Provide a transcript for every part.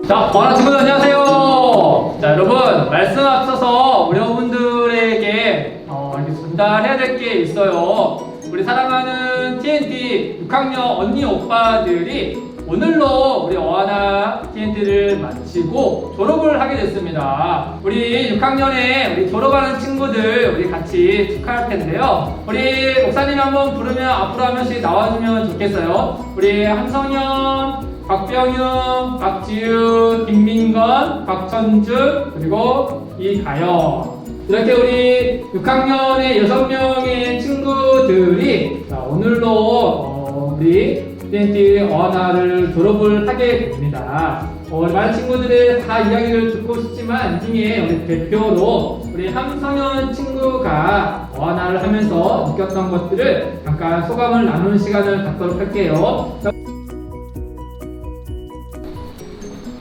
자, 친구들 안녕하세요. 자, 여러분 말씀 앞서서 우리 여러분들에게 이렇게 전달해야 될 게 있어요. 우리 사랑하는 TNT 6학년 언니 오빠들이 오늘로 우리 어하나 TNT를 마치고 졸업을 하게 됐습니다. 우리 6학년에 우리 졸업하는 친구들 우리 같이 축하할 텐데요. 우리 목사님이 한번 부르면 앞으로 한 명씩 나와주면 좋겠어요. 우리 한성현, 박병윤, 박지윤, 김민건, 박천준, 그리고 이가영. 이렇게 우리 6학년의 6명의 친구들이 오늘로 우리 TNT 어하나를 졸업을 하게 됩니다. 많은 친구들의 다 이야기를 듣고 싶지만 이 중에 우리 대표로 우리 함성현 친구가 어하나를 하면서 느꼈던 것들을 잠깐 소감을 나누는 시간을 갖도록 할게요.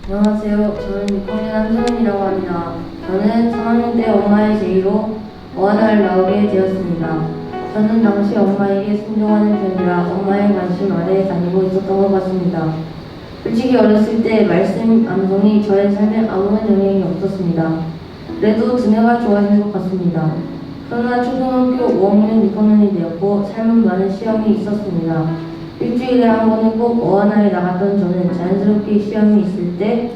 안녕하세요. 저는 6학년 함성현이라고 합니다. 저는 3학년 때 엄마의 제의로 어하나를 나오게 되었습니다. 저는 당시 엄마에게 순종하는 편이라 엄마의 관심 아래에 다니고 있었던 것 같습니다. 솔직히 어렸을 때 말씀 암송이 저의 삶에 아무런 영향이 없었습니다. 그래도 두뇌가 좋아진 것 같습니다. 그러나 초등학교 5학년 6학년이 되었고 삶은 많은 시험이 있었습니다. 일주일에 한 번은 꼭 어하나에 나갔던 저는 자연스럽게 시험이 있을 때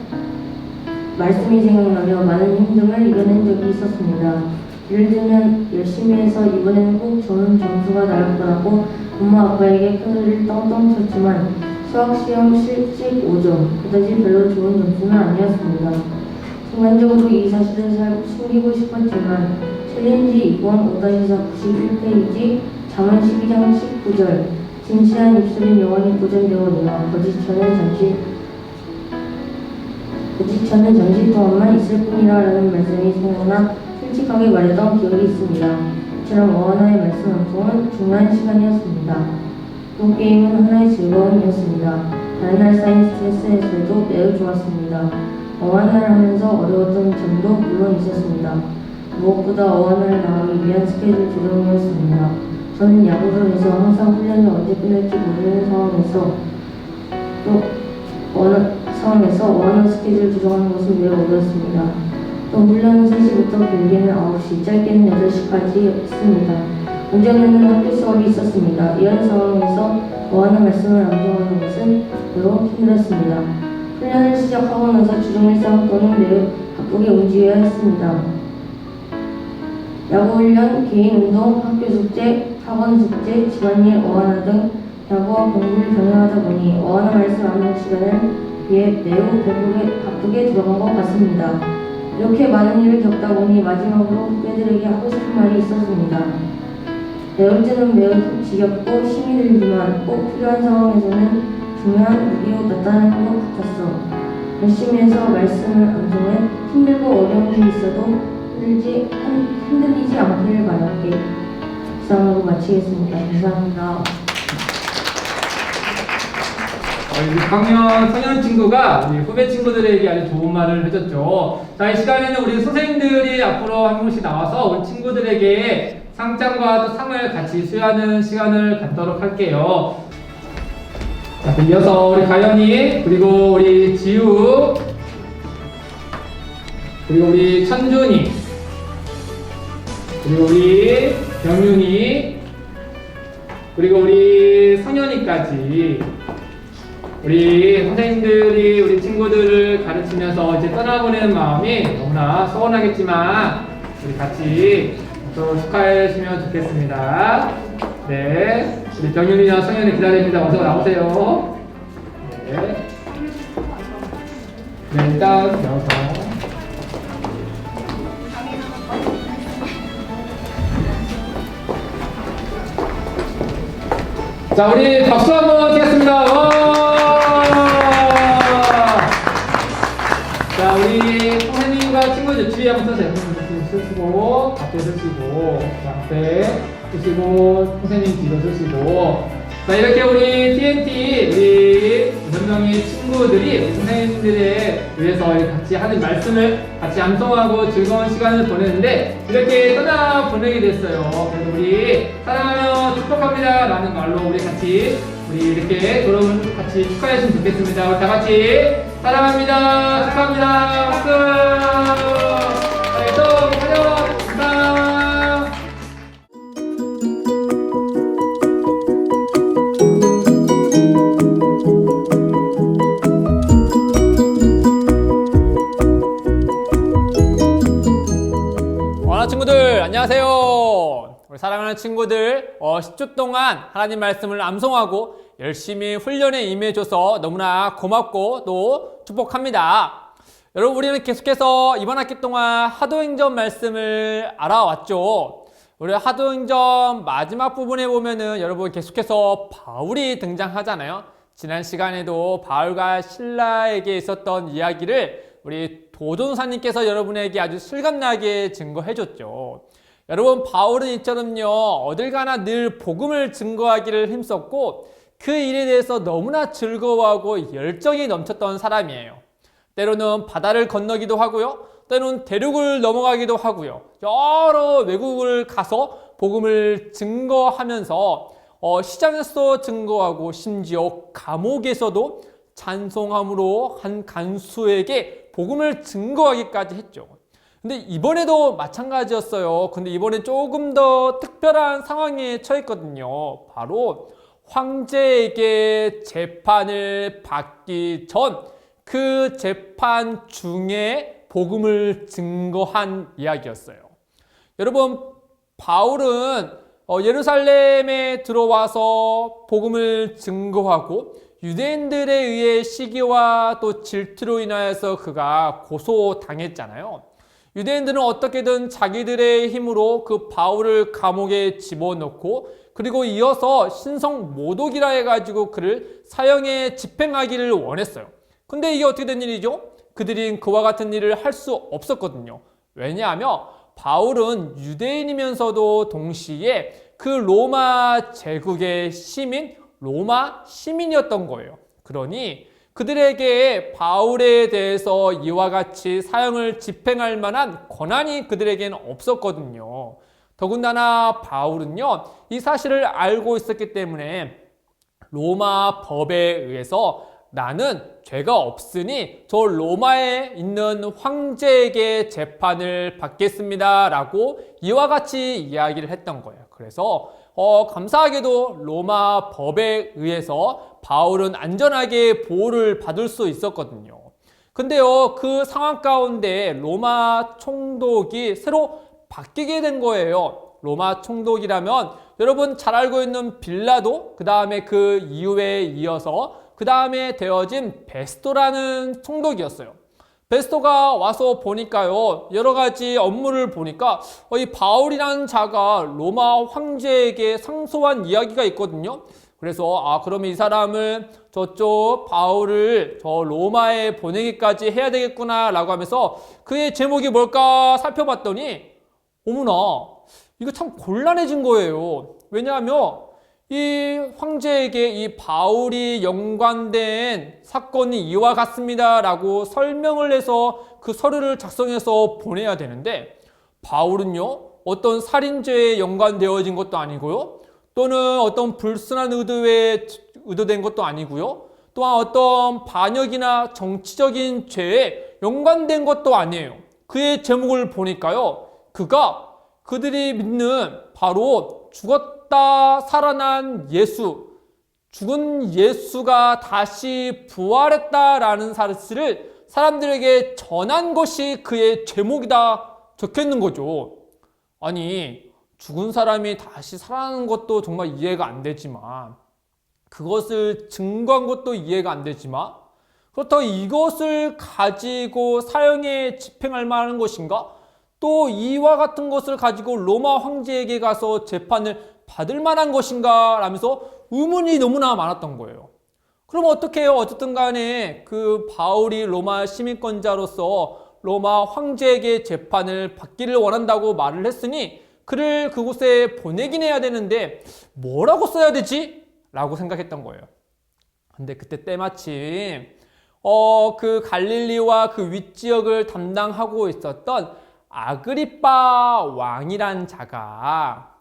말씀이 생각나며 많은 힘듦을 이겨낸 적이 있었습니다. 예를 들면 열심히 해서 이번에는 꼭 좋은 점수가 나올 거라고 엄마 아빠에게 큰소리를 떵떵 쳤지만 수학시험 실직 5점, 그다지 별로 좋은 점수는 아니었습니다. 순간적으로 이 사실을 숨기고 싶었지만 챌린지 2권 5-4 91페이지 잠언 12장 19절 진실한 입술은 영원히 보존되오니와 거짓처는 잠시 동안만 있을 뿐이라 라는 말씀이 생각나 솔직하게 말했던 기억이 있습니다. 이처럼 어하나의 말씀 암송은 중요한 시간이었습니다. 또 게임은 하나의 즐거움이었습니다. 다른 날 쌓인 스트레스에서도 매우 좋았습니다. 어하나를 하면서 어려웠던 점도 물론 있었습니다. 무엇보다 어하나를 나가기 위한 스케줄 조정이었습니다. 저는 야구를 해서 항상 훈련이 언제 끝날지 모르는 상황에서 어하나 스케줄 조정하는 것은 매우 어려웠습니다. 또 훈련은 3시부터 길게는 9시, 짧게는 8시까지 있습니다. 오전에는 학교 수업이 있었습니다. 이런 상황에서 어하나 말씀을 암송하는 것은 매우 힘들었습니다. 훈련을 시작하고 나서 주중일상 또는 매우 바쁘게 움직여야 했습니다. 야구 훈련, 개인 운동, 학교 숙제, 학원 숙제, 집안일, 어하나 등 야구와 공부를 병행하다 보니 어하나 말씀 암송 시간을 비해 매우 바쁘게 들어간 것 같습니다. 이렇게 많은 일을 겪다 보니 마지막으로 후배들에게 하고 싶은 말이 있었습니다. 배울 때는 매우 지겹고 힘이 들지만 꼭 필요한 상황에서는 중요한 무기로 나타나는 것 같았어. 열심히 해서 말씀을 암송해 힘들고 어려운 일이 있어도 흔들리지 않기를 바랄게. 이상으로 마치겠습니다. 감사합니다. 6학년 성현 친구가 우리 후배 친구들에게 아주 좋은 말을 해줬죠. 자, 이 시간에는 우리 선생님들이 앞으로 한 명씩 나와서 우리 친구들에게 상장과 또 상을 같이 수여하는 시간을 갖도록 할게요. 자, 이어서 우리 가연이, 그리고 우리 지우, 그리고 우리 천준이, 그리고 우리 병윤이, 그리고 우리 성현이까지 우리 선생님들이 우리 친구들을 가르치면서 이제 떠나보내는 마음이 너무나 서운하겠지만 우리 같이 또 축하해 주시면 좋겠습니다. 네, 우리 병윤이나 성현이 기다립니다. 어서 나오세요. 네, 네, 일단 여기서 자, 우리 박수 한번 치겠습니다. 와! 자, 우리 선생님과 친구들 주위 한번 서세요. 쓰시고, 앞에 쓰시고, 앞에 쓰시고, 선생님 뒤로 쓰시고. 자, 이렇게 우리 TNT, 우리 6명의 친구들이 우리 선생님들에 위해서 같이 하는 말씀을 같이 암송하고 즐거운 시간을 보내는데 이렇게 떠나보내게 됐어요. 그래서 우리 사랑하며 축복합니다 라는 말로 우리 같이 우리 이렇게 졸업을 같이 축하했으면 좋겠습니다. 우리 다 같이 사랑합니다. 축하합니다. 박수. 자, 또 환영합니다. 친구들 안녕하세요. 우리 사랑하는 친구들 10주 동안 하나님 말씀을 암송하고 열심히 훈련에 임해줘서 너무나 고맙고 또 축복합니다. 여러분, 우리는 계속해서 이번 학기 동안 사도행전 말씀을 알아왔죠. 우리 사도행전 마지막 부분에 보면은 여러분 계속해서 바울이 등장하잖아요. 지난 시간에도 바울과 실라에게 있었던 이야기를 우리 도전사님께서 여러분에게 아주 실감나게 증거해줬죠. 여러분, 바울은 이처럼요, 어딜 가나 늘 복음을 증거하기를 힘썼고 그 일에 대해서 너무나 즐거워하고 열정이 넘쳤던 사람이에요. 때로는 바다를 건너기도 하고요, 때로는 대륙을 넘어가기도 하고요, 여러 외국을 가서 복음을 증거하면서 시장에서 증거하고 심지어 감옥에서도 찬송함으로 한 간수에게 복음을 증거하기까지 했죠. 근데 이번에도 마찬가지였어요. 근데 이번엔 조금 더 특별한 상황에 처했거든요. 바로 황제에게 재판을 받기 전 그 재판 중에 복음을 증거한 이야기였어요. 여러분, 바울은 예루살렘에 들어와서 복음을 증거하고 유대인들에 의해 시기와 또 질투로 인하여서 그가 고소당했잖아요. 유대인들은 어떻게든 자기들의 힘으로 그 바울을 감옥에 집어넣고 그리고 이어서 신성 모독이라 해가지고 그를 사형에 집행하기를 원했어요. 근데 이게 어떻게 된 일이죠? 그들이 그와 같은 일을 할 수 없었거든요. 왜냐하면 바울은 유대인이면서도 동시에 그 로마 제국의 시민, 로마 시민이었던 거예요. 그러니 그들에게 바울에 대해서 이와 같이 사형을 집행할 만한 권한이 그들에게는 없었거든요. 더군다나 바울은요, 이 사실을 알고 있었기 때문에 로마 법에 의해서 나는 죄가 없으니 저 로마에 있는 황제에게 재판을 받겠습니다 라고 이와 같이 이야기를 했던 거예요. 그래서 감사하게도 로마 법에 의해서 바울은 안전하게 보호를 받을 수 있었거든요. 근데요, 그 상황 가운데 로마 총독이 새로 바뀌게 된 거예요. 로마 총독이라면 여러분 잘 알고 있는 빌라도, 그 다음에 그 이후에 이어서 그 다음에 되어진 베스토라는 총독이었어요. 베스토가 와서 보니까요, 여러 가지 업무를 보니까 이 바울이라는 자가 로마 황제에게 상소한 이야기가 있거든요. 그래서 그러면 이 사람을 저쪽 바울을 저 로마에 보내기까지 해야 되겠구나 라고 하면서 그의 제목이 뭘까 살펴봤더니 어머나, 이거 참 곤란해진 거예요. 왜냐하면 이 황제에게 이 바울이 연관된 사건이 이와 같습니다 라고 설명을 해서 그 서류를 작성해서 보내야 되는데, 바울은요, 어떤 살인죄에 연관되어진 것도 아니고요, 또는 어떤 불순한 의도에 의도된 것도 아니고요, 또한 어떤 반역이나 정치적인 죄에 연관된 것도 아니에요. 그의 제목을 보니까요, 그들이 믿는 바로 죽었다 살아난 예수, 죽은 예수가 다시 부활했다라는 사실을 사람들에게 전한 것이 그의 제목이다 적혀있는 거죠. 아니, 죽은 사람이 다시 살아나는 것도 정말 이해가 안 되지만, 그것을 증거한 것도 이해가 안 되지만, 그렇다고 이것을 가지고 사형에 집행할 만한 것인가? 또 이와 같은 것을 가지고 로마 황제에게 가서 재판을 받을 만한 것인가? 라면서 의문이 너무나 많았던 거예요. 그럼 어떻게 해요? 어쨌든 간에 그 바울이 로마 시민권자로서 로마 황제에게 재판을 받기를 원한다고 말을 했으니 그를 그곳에 보내긴 해야 되는데 뭐라고 써야 되지? 라고 생각했던 거예요. 근데 그때 때마침 그 갈릴리와 그 윗지역을 담당하고 있었던 아그리빠 왕이란 자가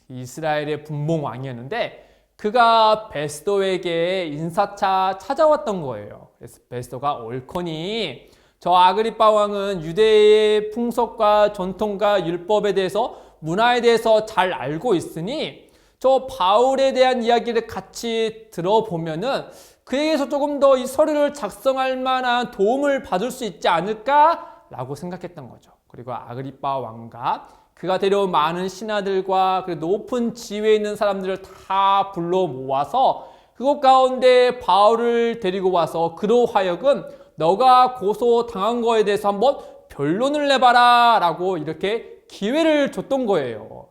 이스라엘의 분봉 왕이었는데, 그가 베스도에게 인사차 찾아왔던 거예요. 그래서 베스도가 옳거니 저 아그리빠 왕은 유대의 풍속과 전통과 율법에 대해서 문화에 대해서 잘 알고 있으니 저 바울에 대한 이야기를 같이 들어보면은 그에게서 조금 더 이 서류를 작성할 만한 도움을 받을 수 있지 않을까라고 생각했던 거죠. 그리고 아그리빠 왕과 그가 데려온 많은 신하들과 그 높은 지위에 있는 사람들을 다 불러 모아서 그곳 가운데 바울을 데리고 와서 그로 하여금 너가 고소당한 거에 대해서 한번 변론을 내봐라 라고 이렇게 기회를 줬던 거예요.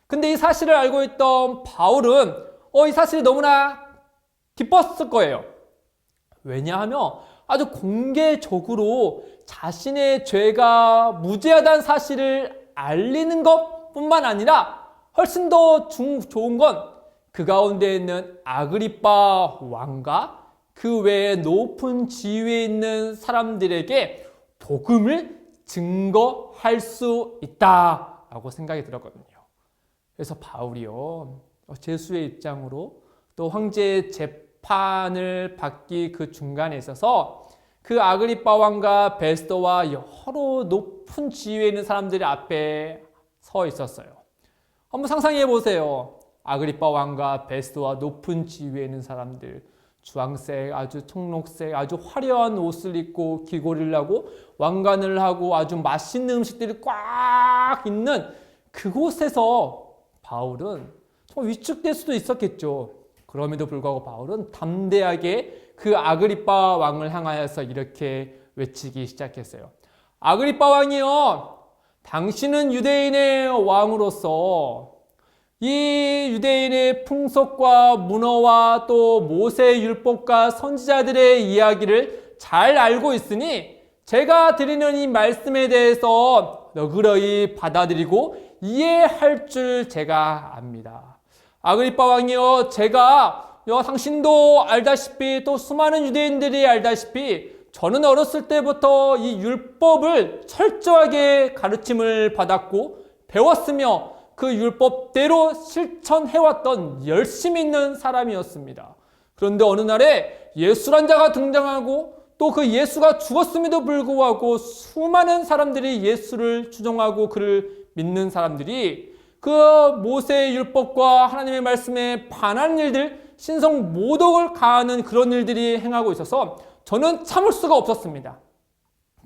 근데 이 사실을 알고 있던 바울은 이 사실이 너무나 기뻤을 거예요. 왜냐하면 아주 공개적으로 자신의 죄가 무죄하다는 사실을 알리는 것뿐만 아니라 훨씬 더 좋은 건 그 가운데 있는 아그리빠 왕과 그 외에 높은 지위에 있는 사람들에게 복음을 증거할 수 있다라고 생각이 들었거든요. 그래서 바울이요, 제수의 입장으로 또 황제의 재판을 받기 그 중간에 있어서 그 아그리빠 왕과 베스도와 여러 높은 지위에 있는 사람들이 앞에 서 있었어요. 한번 상상해 보세요. 아그리빠 왕과 베스도와 높은 지위에 있는 사람들, 주황색, 아주 청록색, 아주 화려한 옷을 입고 귀걸이를 하고 왕관을 하고 아주 맛있는 음식들이 꽉 있는 그곳에서 바울은 좀 위축될 수도 있었겠죠. 그럼에도 불구하고 바울은 담대하게 그 아그리빠 왕을 향하여서 이렇게 외치기 시작했어요. 아그리빠 왕이여, 당신은 유대인의 왕으로서 이 유대인의 풍속과 문화와 또 모세의 율법과 선지자들의 이야기를 잘 알고 있으니 제가 드리는 이 말씀에 대해서 너그러이 받아들이고 이해할 줄 제가 압니다. 아그리빠 왕이여, 제가 당신도 알다시피 또 수많은 유대인들이 알다시피 저는 어렸을 때부터 이 율법을 철저하게 가르침을 받았고 배웠으며 그 율법대로 실천해왔던 열심히 있는 사람이었습니다. 그런데 어느 날에 예수란 자가 등장하고 또 그 예수가 죽었음에도 불구하고 수많은 사람들이 예수를 추종하고 그를 믿는 사람들이 그 모세의 율법과 하나님의 말씀에 반하는 일들, 신성 모독을 가하는 그런 일들이 행하고 있어서 저는 참을 수가 없었습니다.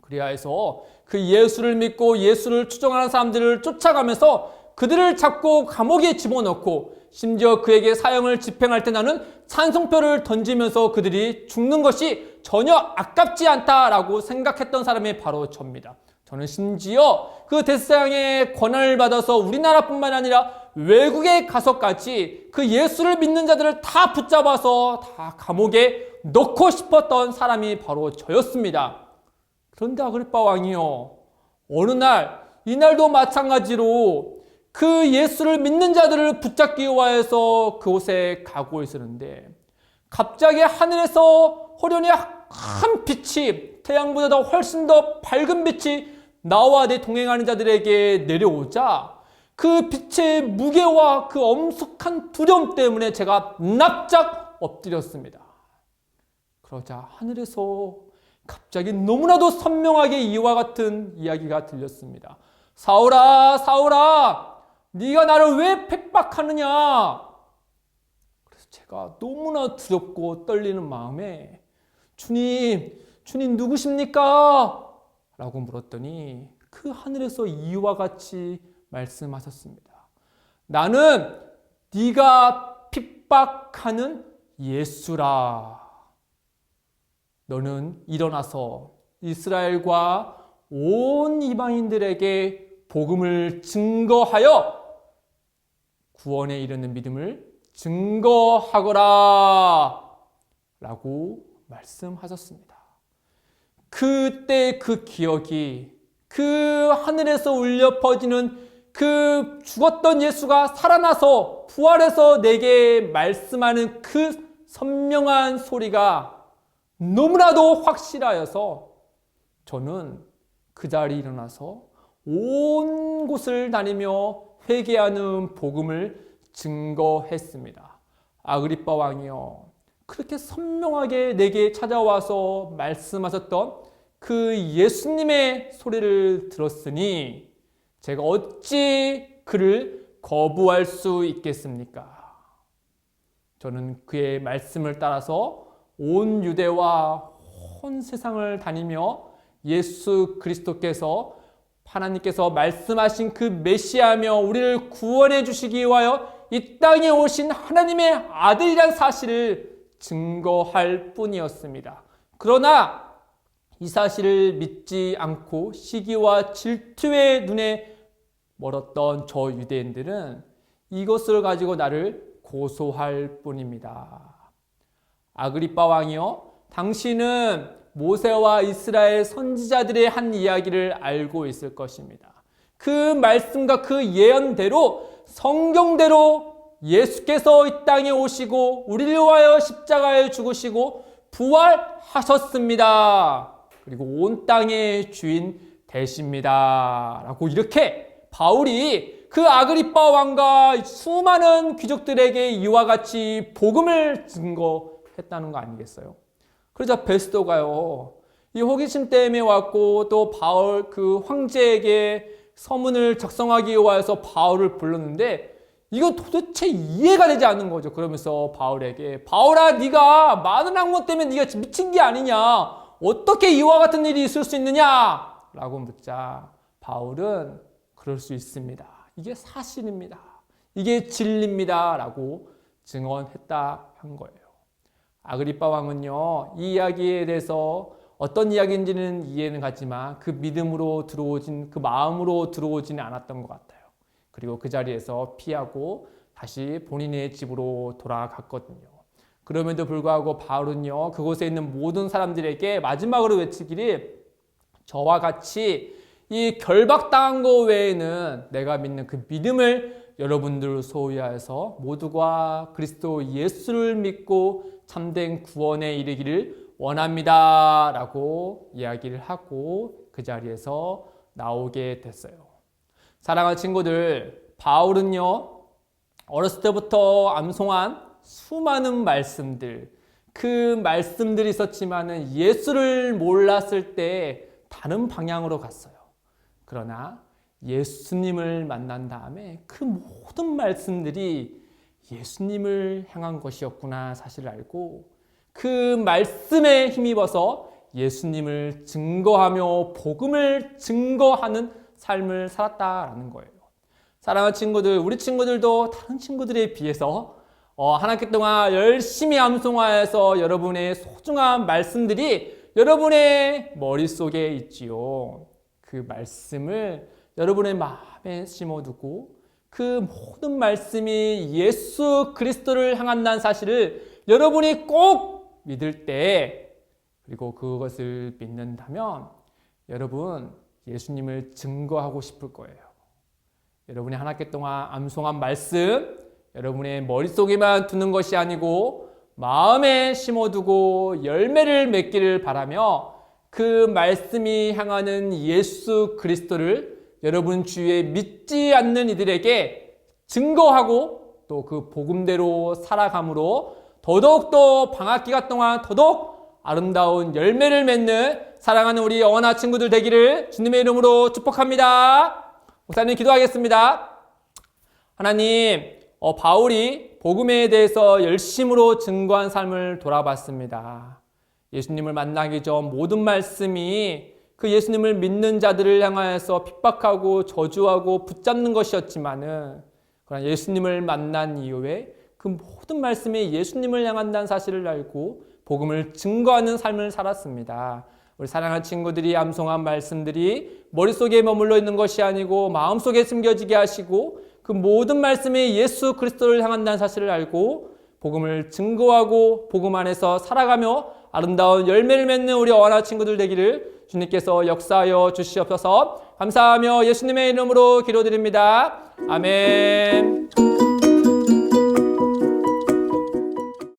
그래야 해서 그 예수를 믿고 예수를 추종하는 사람들을 쫓아가면서 그들을 잡고 감옥에 집어넣고 심지어 그에게 사형을 집행할 때 나는 찬송표를 던지면서 그들이 죽는 것이 전혀 아깝지 않다라고 생각했던 사람이 바로 저입니다. 저는 심지어 그 대사장의 권한을 받아서 우리나라뿐만 아니라 외국에 가서까지 그 예수를 믿는 자들을 다 붙잡아서 다 감옥에 넣고 싶었던 사람이 바로 저였습니다. 그런데 아그리빠 왕이요, 어느 날, 이날도 마찬가지로 그 예수를 믿는 자들을 붙잡기 위하여서 그곳에 가고 있었는데 갑자기 하늘에서 호련히 한 빛이, 태양보다 더 훨씬 더 밝은 빛이 나와 내 동행하는 자들에게 내려오자 그 빛의 무게와 그 엄숙한 두려움 때문에 제가 납작 엎드렸습니다. 그러자 하늘에서 갑자기 너무나도 선명하게 이와 같은 이야기가 들렸습니다. 사울아, 사울아, 네가 나를 왜 핍박하느냐? 그래서 제가 너무나 두렵고 떨리는 마음에 주님 누구십니까? 라고 물었더니 그 하늘에서 이와 같이 말씀하셨습니다. 나는 네가 핍박하는 예수라. 너는 일어나서 이스라엘과 온 이방인들에게 복음을 증거하여 구원에 이르는 믿음을 증거하거라 라고 말씀하셨습니다. 그때 그 기억이, 그 하늘에서 울려 퍼지는 그 죽었던 예수가 살아나서 부활해서 내게 말씀하는 그 선명한 소리가 너무나도 확실하여서 저는 그 자리에 일어나서 온 곳을 다니며 회개하는 복음을 증거했습니다. 아그리빠 왕이여, 그렇게 선명하게 내게 찾아와서 말씀하셨던 그 예수님의 소리를 들었으니 제가 어찌 그를 거부할 수 있겠습니까? 저는 그의 말씀을 따라서 온 유대와 온 세상을 다니며 예수 그리스도께서 하나님께서 말씀하신 그 메시아며 우리를 구원해 주시기 위하여 이 땅에 오신 하나님의 아들이란 사실을 증거할 뿐이었습니다. 그러나 이 사실을 믿지 않고 시기와 질투의 눈에 멀었던 저 유대인들은 이것을 가지고 나를 고소할 뿐입니다. 아그리빠 왕이여, 당신은 모세와 이스라엘 선지자들의 한 이야기를 알고 있을 것입니다. 그 말씀과 그 예언대로 성경대로 예수께서 이 땅에 오시고 우리를 위하여 십자가에 죽으시고 부활하셨습니다. 그리고 온 땅의 주인 되십니다. 라고 이렇게 바울이 그 아그리빠 왕과 수많은 귀족들에게 이와 같이 복음을 증거했다는 거 아니겠어요? 그러자 베스도가요, 이 호기심 때문에 왔고 또 바울 그 황제에게 서문을 작성하기 위해서 바울을 불렀는데 이건 도대체 이해가 되지 않는 거죠. 그러면서 바울에게, 바울아, 네가 많은 학문 때문에 네가 미친 게 아니냐, 어떻게 이와 같은 일이 있을 수 있느냐 라고 묻자 바울은 그럴 수 있습니다, 이게 사실입니다, 이게 진리입니다 라고 증언했다 한 거예요. 아그리빠 왕은요, 이 이야기에 대해서 어떤 이야기인지는 이해는 가지만 그 믿음으로 들어오진, 그 마음으로 들어오지는 않았던 것 같아요. 그리고 그 자리에서 피하고 다시 본인의 집으로 돌아갔거든요. 그럼에도 불구하고 바울은요, 그곳에 있는 모든 사람들에게 마지막으로 외치기를, 저와 같이 이 결박당한 것 외에는 내가 믿는 그 믿음을 여러분들 소유하여서 모두가 그리스도 예수를 믿고 참된 구원에 이르기를 원합니다 라고 이야기를 하고 그 자리에서 나오게 됐어요. 사랑하는 친구들, 바울은요, 어렸을 때부터 암송한 수많은 말씀들, 그 말씀들이 있었지만은 예수를 몰랐을 때 다른 방향으로 갔어요. 그러나 예수님을 만난 다음에 그 모든 말씀들이 예수님을 향한 것이었구나 사실을 알고 그 말씀에 힘입어서 예수님을 증거하며 복음을 증거하는 삶을 살았다라는 거예요. 사랑하는 친구들, 우리 친구들도 다른 친구들에 비해서 한 학기 동안 열심히 암송하여서 여러분의 소중한 말씀들이 여러분의 머릿속에 있지요. 그 말씀을 여러분의 마음에 심어두고 그 모든 말씀이 예수 그리스도를 향한다는 사실을 여러분이 꼭 믿을 때, 그리고 그것을 믿는다면 여러분 예수님을 증거하고 싶을 거예요. 여러분이 한 학기 동안 암송한 말씀, 여러분의 머릿속에만 두는 것이 아니고 마음에 심어두고 열매를 맺기를 바라며 그 말씀이 향하는 예수 그리스도를 여러분 주위에 믿지 않는 이들에게 증거하고 또 그 복음대로 살아감으로 더더욱더 방학기간 동안 더더욱 아름다운 열매를 맺는 사랑하는 우리 어원아 친구들 되기를 주님의 이름으로 축복합니다. 목사님 기도하겠습니다. 하나님, 바울이 복음에 대해서 열심으로 증거한 삶을 돌아봤습니다. 예수님을 만나기 전 모든 말씀이 그 예수님을 믿는 자들을 향하여서 핍박하고 저주하고 붙잡는 것이었지만은, 그러나 예수님을 만난 이후에 그 모든 말씀이 예수님을 향한다는 사실을 알고 복음을 증거하는 삶을 살았습니다. 우리 사랑하는 친구들이 암송한 말씀들이 머릿속에 머물러 있는 것이 아니고 마음속에 숨겨지게 하시고 그 모든 말씀이 예수 그리스도를 향한다는 사실을 알고 복음을 증거하고 복음 안에서 살아가며 아름다운 열매를 맺는 우리 어원아 친구들 되기를 주님께서 역사하여 주시옵소서. 감사하며 예수님의 이름으로 기도드립니다. 아멘.